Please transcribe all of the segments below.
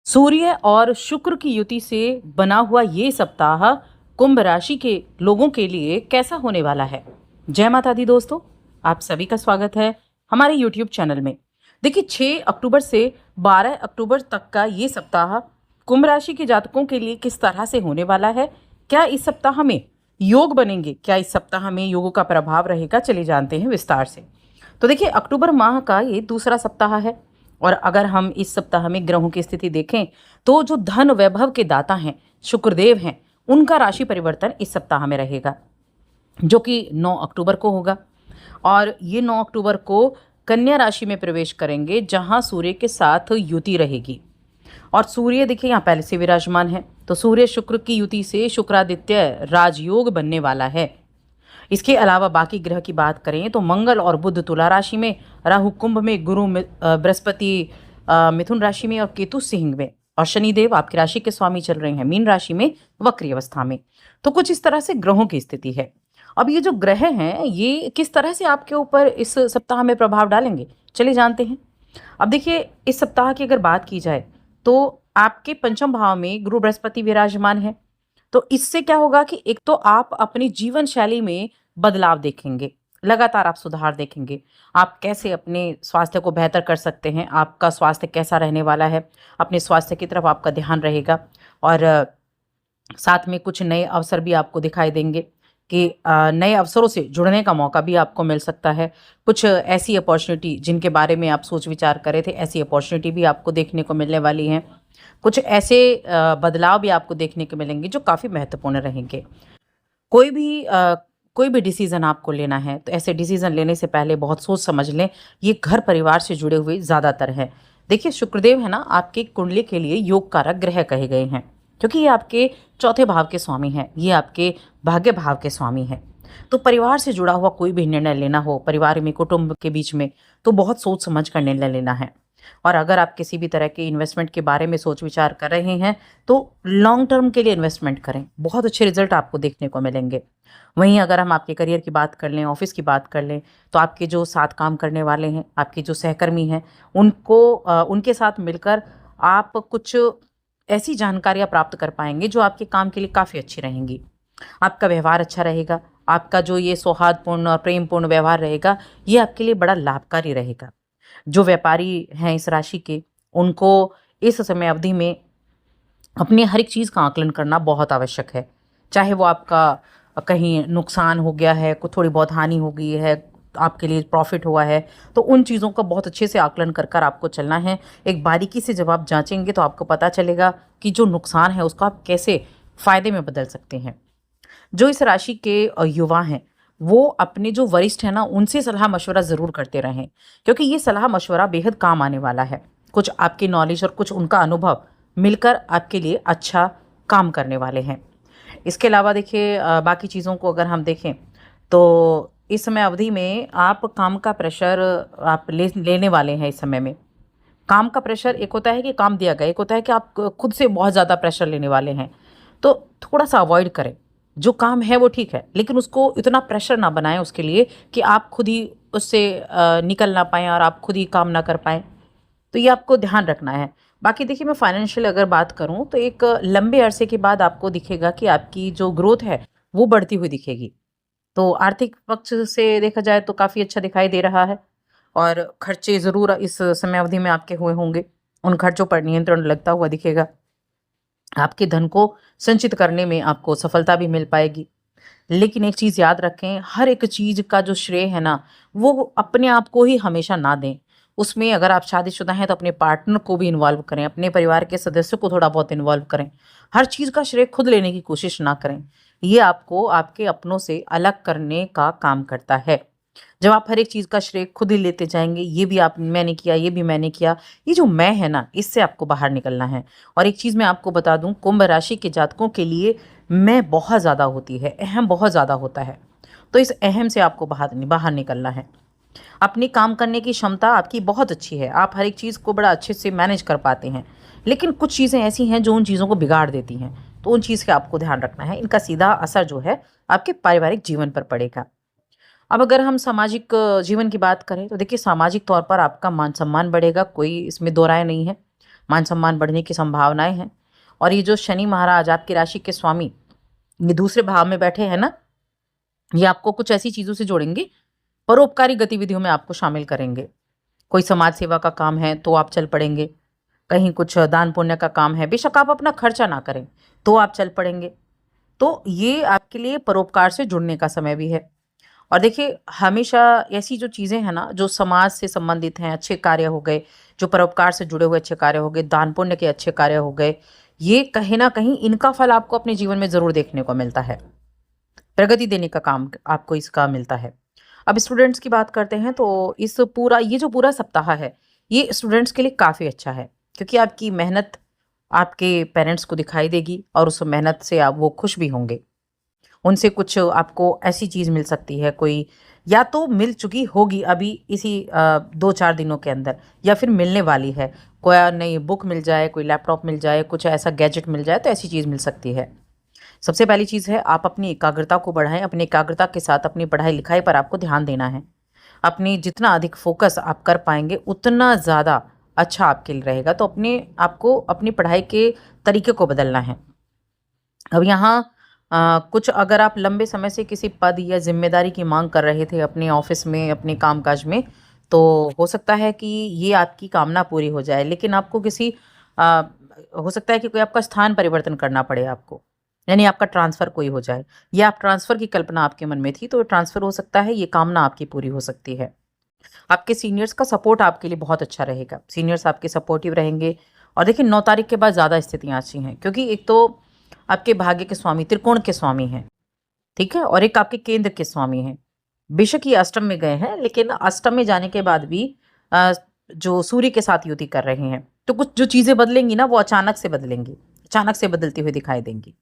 सूर्य और शुक्र की युति से बना हुआ ये सप्ताह कुंभ राशि के लोगों के लिए कैसा होने वाला है। जय माता दी दोस्तों, आप सभी का स्वागत है हमारे YouTube चैनल में। देखिए 6 अक्टूबर से 12 अक्टूबर तक का ये सप्ताह कुंभ राशि के जातकों के लिए किस तरह से होने वाला है। क्या इस सप्ताह में योग बनेंगे, क्या इस सप्ताह में योगों का प्रभाव रहेगा, चलिए जानते हैं विस्तार से। तो देखिए अक्टूबर माह का ये दूसरा सप्ताह है और अगर हम इस सप्ताह में ग्रहों की स्थिति देखें तो जो धन वैभव के दाता हैं शुक्रदेव हैं, उनका राशि परिवर्तन इस सप्ताह में रहेगा जो कि 9 अक्टूबर को होगा। और ये 9 अक्टूबर को कन्या राशि में प्रवेश करेंगे जहां सूर्य के साथ युति रहेगी। और सूर्य देखिए यहाँ पहले से विराजमान है, तो सूर्य शुक्र की युति से शुक्रादित्य राजयोग बनने वाला है। इसके अलावा बाकी ग्रह की बात करें तो मंगल और बुध तुला राशि में, राहु कुंभ में, गुरु बृहस्पति मिथुन राशि में और केतु सिंह में, और शनिदेव आपकी राशि के स्वामी चल रहे हैं मीन राशि में वक्री अवस्था में। तो कुछ इस तरह से ग्रहों की स्थिति है। अब ये जो ग्रह हैं ये किस तरह से आपके ऊपर इस सप्ताह में प्रभाव डालेंगे, चलिए जानते हैं। अब देखिए इस सप्ताह की अगर बात की जाए तो आपके पंचम भाव में गुरु बृहस्पति विराजमान है। तो इससे क्या होगा कि एक तो आप अपनी जीवन शैली में बदलाव देखेंगे, लगातार आप सुधार देखेंगे। आप कैसे अपने स्वास्थ्य को बेहतर कर सकते हैं, आपका स्वास्थ्य कैसा रहने वाला है, अपने स्वास्थ्य की तरफ आपका ध्यान रहेगा। और साथ में कुछ नए अवसर भी आपको दिखाई देंगे कि नए अवसरों से जुड़ने का मौका भी आपको मिल सकता है। कुछ ऐसी अपॉर्चुनिटी जिनके बारे में आप सोच विचार कर रहे थे, ऐसी अपॉर्चुनिटी भी आपको देखने को मिलने वाली हैं। कुछ ऐसे बदलाव भी आपको देखने को मिलेंगे जो काफ़ी महत्वपूर्ण रहेंगे। कोई भी कोई भी डिसीज़न आपको लेना है तो ऐसे डिसीज़न लेने से पहले बहुत सोच समझ लें। ये घर परिवार से जुड़े हुए ज़्यादातर हैं। देखिए शुक्रदेव है ना, आपकी कुंडली के लिए योग कारक ग्रह कहे गए हैं क्योंकि ये आपके चौथे भाव के स्वामी हैं, ये आपके भाग्य भाव के स्वामी हैं। तो परिवार से जुड़ा हुआ कोई भी निर्णय लेना हो, परिवार में, कुटुंब के बीच में, तो बहुत सोच समझ कर निर्णय लेना है। और अगर आप किसी भी तरह के इन्वेस्टमेंट के बारे में सोच विचार कर रहे हैं तो लॉन्ग टर्म के लिए इन्वेस्टमेंट करें, बहुत अच्छे रिजल्ट आपको देखने को मिलेंगे। वहीं अगर हम आपके करियर की बात कर लें, ऑफिस की बात कर लें, तो आपके जो साथ काम करने वाले हैं, आपके जो सहकर्मी हैं, उनके साथ मिलकर आप कुछ ऐसी जानकारियां प्राप्त कर पाएंगे जो आपके काम के लिए काफ़ी अच्छी रहेंगी। आपका व्यवहार अच्छा रहेगा, आपका जो ये सौहार्दपूर्ण और प्रेमपूर्ण व्यवहार रहेगा ये आपके लिए बड़ा लाभकारी रहेगा। जो व्यापारी हैं इस राशि के, उनको इस समय अवधि में अपनी हर एक चीज़ का आकलन करना बहुत आवश्यक है। चाहे वो आपका कहीं नुकसान हो गया है, को थोड़ी बहुत हानि हो गई है, आपके लिए प्रॉफिट हुआ है, तो उन चीज़ों का बहुत अच्छे से आकलन कर कर आपको चलना है। एक बारीकी से जब आप जांचेंगे तो आपको पता चलेगा कि जो नुकसान है उसको आप कैसे फ़ायदे में बदल सकते हैं। जो इस राशि के युवा हैं वो अपने जो वरिष्ठ हैं ना, उनसे सलाह मशवरा ज़रूर करते रहें क्योंकि ये सलाह मशवरा बेहद काम आने वाला है। कुछ आपकी नॉलेज और कुछ उनका अनुभव मिलकर आपके लिए अच्छा काम करने वाले हैं। इसके अलावा देखिए बाकी चीज़ों को अगर हम देखें तो इस समय अवधि में आप काम का प्रेशर आप लेने वाले हैं। इस समय में काम का प्रेशर, एक होता है कि काम दिया गया, एक होता है कि आप खुद से बहुत ज़्यादा प्रेशर लेने वाले हैं। तो थोड़ा सा अवॉइड करें। जो काम है वो ठीक है, लेकिन उसको इतना प्रेशर ना बनाएं उसके लिए कि आप खुद ही उससे निकल ना पाएँ और आप खुद ही काम ना कर पाएँ। तो ये आपको ध्यान रखना है। बाकी देखिए मैं फाइनेंशियल अगर बात करूँ तो एक लंबे अरसे के बाद आपको दिखेगा कि आपकी जो ग्रोथ है वो बढ़ती हुई दिखेगी। तो आर्थिक पक्ष से देखा जाए तो काफ़ी अच्छा दिखाई दे रहा है। और खर्चे ज़रूर इस समय अवधि में आपके हुए होंगे, उन खर्चों पर नियंत्रण लगता हुआ दिखेगा। आपके धन को संचित करने में आपको सफलता भी मिल पाएगी। लेकिन एक चीज़ याद रखें, हर एक चीज़ का जो श्रेय है ना, वो अपने आप को ही हमेशा ना दें। उसमें अगर आप शादीशुदा हैं तो अपने पार्टनर को भी इन्वॉल्व करें, अपने परिवार के सदस्यों को थोड़ा बहुत इन्वॉल्व करें। हर चीज़ का श्रेय खुद लेने की कोशिश ना करें। ये आपको आपके अपनों से अलग करने का काम करता है। जब आप हर एक चीज़ का श्रेय खुद ही लेते जाएँगे, ये भी आप मैंने किया, ये भी मैंने किया, ये जो मैं है ना, इससे आपको बाहर निकलना है। और एक चीज़ मैं आपको बता दूँ, कुंभ राशि के जातकों के लिए मैं बहुत ज़्यादा होती है, अहम बहुत ज़्यादा होता है। तो इस अहम से आपको बाहर बाहर निकलना है। अपनी काम करने की क्षमता आपकी बहुत अच्छी है, आप हर एक चीज़ को बड़ा अच्छे से मैनेज कर पाते हैं। लेकिन कुछ चीज़ें ऐसी हैं जो उन चीज़ों को बिगाड़ देती हैं, तो उन चीज़ का आपको ध्यान रखना है। इनका सीधा असर जो है आपके पारिवारिक जीवन पर पड़ेगा। अब अगर हम सामाजिक जीवन की बात करें तो देखिए सामाजिक तौर पर आपका मान सम्मान बढ़ेगा, कोई इसमें दो राय नहीं है। मान सम्मान बढ़ने की संभावनाएं हैं। और ये जो शनि महाराज आपकी राशि के स्वामी ये दूसरे भाव में बैठे हैं ना, ये आपको कुछ ऐसी चीज़ों से जोड़ेंगे, परोपकारी गतिविधियों में आपको शामिल करेंगे। कोई समाज सेवा का काम है तो आप चल पड़ेंगे, कहीं कुछ दान पुण्य का काम है, बेशक आप अपना खर्चा ना करें तो आप चल पड़ेंगे। तो ये आपके लिए परोपकार से जुड़ने का समय भी है। और देखिए, हमेशा ऐसी जो चीज़ें हैं ना, जो समाज से संबंधित हैं, अच्छे कार्य हो गए, जो परोपकार से जुड़े हुए अच्छे कार्य हो गए, दान पुण्य के अच्छे कार्य हो गए, ये कहीं ना कहीं इनका फल आपको अपने जीवन में ज़रूर देखने को मिलता है। प्रगति देने का काम आपको इसका मिलता है। अब स्टूडेंट्स की बात करते हैं तो ये जो पूरा सप्ताह है, ये स्टूडेंट्स के लिए काफ़ी अच्छा है, क्योंकि आपकी मेहनत आपके पेरेंट्स को दिखाई देगी और उस मेहनत से आप वो खुश भी होंगे। उनसे कुछ आपको ऐसी चीज़ मिल सकती है, कोई या तो मिल चुकी होगी अभी इसी 2-4 दिनों के अंदर, या फिर मिलने वाली है। कोई नई बुक मिल जाए, कोई लैपटॉप मिल जाए, कुछ ऐसा गैजेट मिल जाए, तो ऐसी चीज़ मिल सकती है। सबसे पहली चीज़ है, आप अपनी एकाग्रता को बढ़ाएँ। अपनी एकाग्रता के साथ अपनी पढ़ाई-लिखाई पर आपको ध्यान देना है। अपनी जितना अधिक फ़ोकस आप कर पाएँगे, उतना ज़्यादा अच्छा आपके लिए रहेगा। तो आपको अपनी पढ़ाई के तरीके को बदलना है। अब यहाँ कुछ अगर आप लंबे समय से किसी पद या ज़िम्मेदारी की माँग कर रहे थे अपने ऑफ़िस में, अपने कामकाज में, तो हो सकता है कि ये आपकी कामना पूरी हो जाए। लेकिन आपको अ, हो सकता है कि कोई आपका स्थान परिवर्तन करना पड़े आपको, यानी आपका ट्रांसफ़र कोई हो जाए, या आप ट्रांसफ़र की कल्पना आपके मन में थी, तो ट्रांसफ़र हो सकता है, ये कामना आपकी पूरी हो सकती है। आपके सीनियर्स का सपोर्ट आपके लिए बहुत अच्छा रहेगा। सीनियर्स आपके सपोर्टिव रहेंगे। और देखिए, 9 तारीख के बाद ज़्यादा स्थितियाँ अच्छी हैं, क्योंकि एक तो आपके भाग्य के स्वामी त्रिकोण के स्वामी हैं, ठीक है? और एक आपके केंद्र के स्वामी हैं। बेशक ये अष्टम में गए हैं, लेकिन अष्टम में जाने के बाद भी अ, जो सूर्य के साथ युति कर रहे हैं, तो कुछ जो चीज़ें बदलेंगी ना, वो अचानक से बदलेंगी, अचानक से बदलती हुई दिखाई देंगी,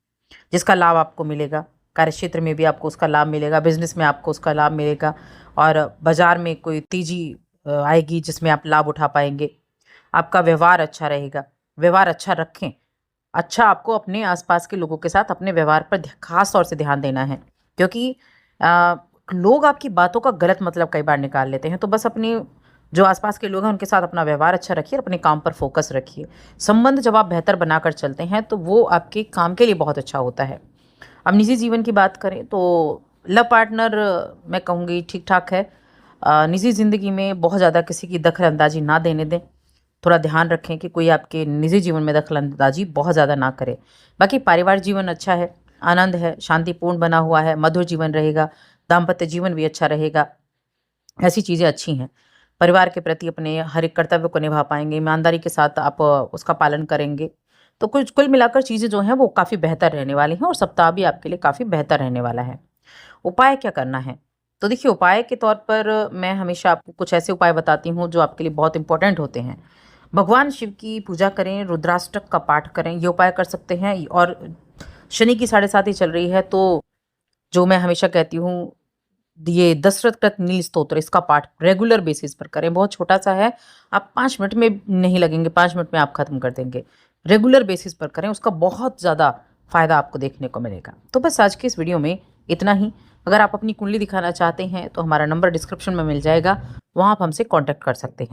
जिसका लाभ आपको मिलेगा। कार्यक्षेत्र में भी आपको उसका लाभ मिलेगा, बिज़नेस में आपको उसका लाभ मिलेगा, और बाज़ार में कोई तेज़ी आएगी जिसमें आप लाभ उठा पाएँगे। आपका व्यवहार अच्छा रहेगा, व्यवहार अच्छा रखें। अच्छा, आपको अपने आसपास के लोगों के साथ अपने व्यवहार पर ख़ास तौर से ध्यान देना है, क्योंकि अ, लोग आपकी बातों का गलत मतलब कई बार निकाल लेते हैं। तो बस अपनी जो आसपास के लोग हैं उनके साथ अपना व्यवहार अच्छा रखिए और अपने काम पर फ़ोकस रखिए। संबंध जब आप बेहतर बनाकर चलते हैं तो वो आपके काम के लिए बहुत अच्छा होता है। अब निजी जीवन की बात करें तो लव पार्टनर मैं कहूँगी ठीक-ठाक है। निजी ज़िंदगी में बहुत ज़्यादा किसी की दखल-अंदाज़ी ना देने दें। थोड़ा ध्यान रखें कि कोई आपके निजी जीवन में दखल-अंदाज़ी बहुत ज़्यादा ना करे। बाकी पारिवारिक जीवन अच्छा है, आनंद है, शांतिपूर्ण बना हुआ है, मधुर जीवन रहेगा, दाम्पत्य जीवन भी अच्छा रहेगा। ऐसी चीज़ें अच्छी हैं। परिवार के प्रति अपने हर एक कर्तव्य को निभा पाएँगे, ईमानदारी के साथ आप उसका पालन करेंगे। तो कुछ कुल मिलाकर चीज़ें जो हैं वो काफ़ी बेहतर रहने वाली हैं, और सप्ताह भी आपके लिए काफ़ी बेहतर रहने वाला है। उपाय क्या करना है? तो देखिए, उपाय के तौर पर मैं हमेशा आपको कुछ ऐसे उपाय बताती हूँ जो आपके लिए बहुत इम्पोर्टेंट होते हैं। भगवान शिव की पूजा करें, रुद्राष्टक का पाठ करें, ये उपाय कर सकते हैं। और शनि की 7.5 चल रही है, तो जो मैं हमेशा कहती हूँ, ये दशरथ कृत नील स्तोत्र, इसका पाठ रेगुलर बेसिस पर करें। बहुत छोटा-सा है, आप 5 मिनट में नहीं लगेंगे, 5 मिनट में आप खत्म कर देंगे। रेगुलर बेसिस पर करें, उसका बहुत ज़्यादा फ़ायदा आपको देखने को मिलेगा। तो बस आज की इस वीडियो में इतना ही। अगर आप अपनी कुंडली दिखाना चाहते हैं तो हमारा नंबर डिस्क्रिप्शन में मिल जाएगा, वहाँ आप हमसे कॉन्टैक्ट कर सकते हैं।